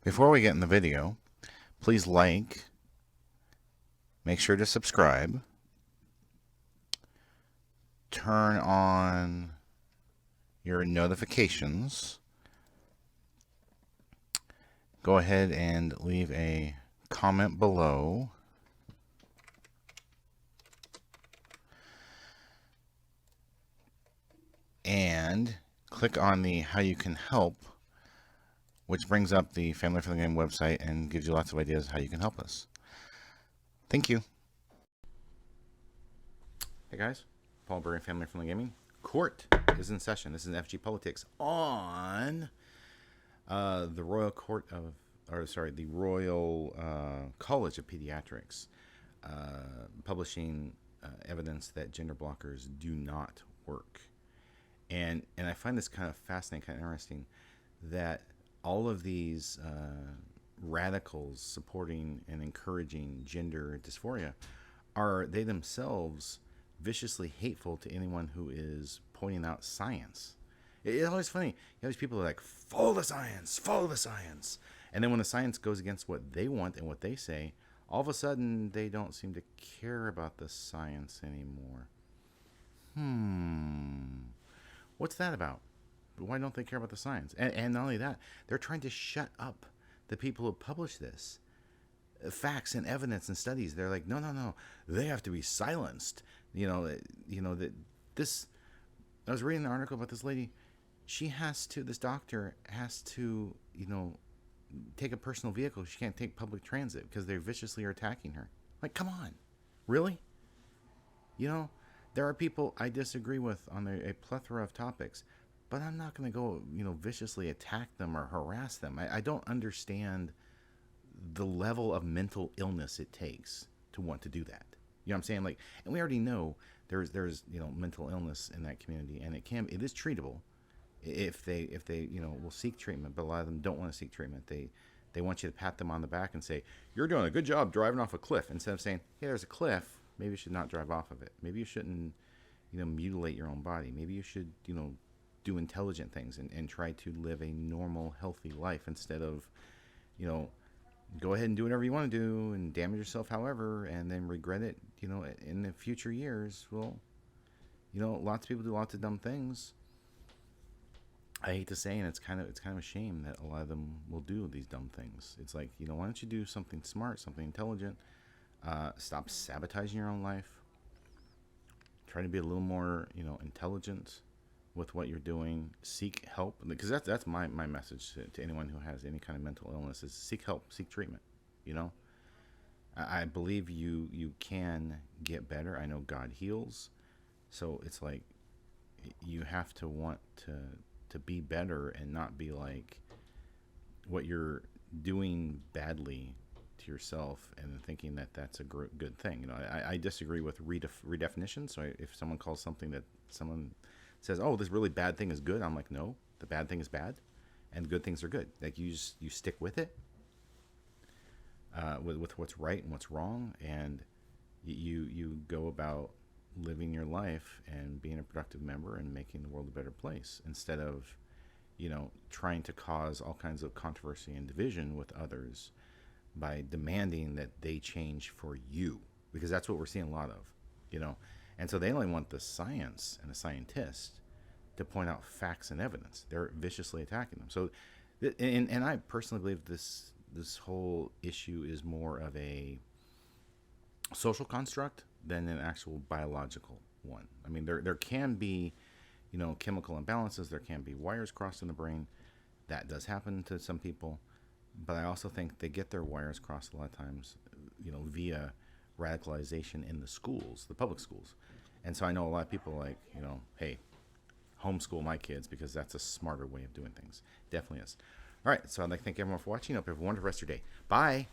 Before we get in the video, please like, make sure to subscribe, turn on your notifications, go ahead and leave a comment below, and click on the how you can help, which brings up the Family Friendly Game website and gives you lots of ideas how you can help us. Thank you. Hey guys, Paul Burry, Family Friendly Gaming. Court is in session. This is FFG Politics on the Royal Court of, the Royal College of Pediatrics, publishing evidence that gender blockers do not work. And I find this kind of fascinating, kind of interesting, that all of these radicals supporting and encouraging gender dysphoria are they themselves viciously hateful to anyone who is pointing out science. It's always funny. You have these people who are like, follow the science, follow the science. And then when the science goes against what they want and what they say, all of a sudden they don't seem to care about the science anymore. What's that about? Why don't they care about the science? And not only that, they're trying to shut up the people who publish this. Facts and evidence and studies. They're like, no. They have to be silenced. That this. I was reading an article about this lady. This doctor has to, take a personal vehicle. She can't take public transit because they viciously are attacking her. Like, come on. Really? There are people I disagree with on a plethora of topics. But I'm not going to go, viciously attack them or harass them. I don't understand the level of mental illness it takes to want to do that. You know what I'm saying? Like, and we already know there's mental illness in that community, and it is treatable if they will seek treatment. But a lot of them don't want to seek treatment. They want you to pat them on the back and say, you're doing a good job driving off a cliff, instead of saying, hey, there's a cliff. Maybe you should not drive off of it. Maybe you shouldn't, mutilate your own body. Maybe you should, do intelligent things and try to live a normal, healthy life instead of, go ahead and do whatever you want to do and damage yourself however, and then regret it, in the future years. Well, lots of people do lots of dumb things. I hate to say, and it's kind of a shame that a lot of them will do these dumb things. It's like, why don't you do something smart, something intelligent? Stop sabotaging your own life. Try to be a little more, intelligent with what you're doing. Seek help, because that's my message to anyone who has any kind of mental illness is seek help, seek treatment. I believe you can get better. I know God heals, so it's like you have to want to be better and not be like what you're doing badly to yourself and thinking that that's a good thing. I disagree with redefinition. So if someone calls something that someone says, oh, this really bad thing is good, I'm like, no, the bad thing is bad and good things are good. Like you stick with it, with what's right and what's wrong, and you go about living your life and being a productive member and making the world a better place, instead of trying to cause all kinds of controversy and division with others by demanding that they change for you, because that's what we're seeing a lot of. And so they only want the science and the scientist to point out facts and evidence. They're viciously attacking them. So, and I personally believe this whole issue is more of a social construct than an actual biological one. I mean, there can be, chemical imbalances. There can be wires crossed in the brain. That does happen to some people. But I also think they get their wires crossed a lot of times, via radicalization in the schools, the public schools. And so I know a lot of people like, hey, homeschool my kids because that's a smarter way of doing things. Definitely is. All right, so I'd like to thank everyone for watching. Hope you have a wonderful rest of your day. Bye.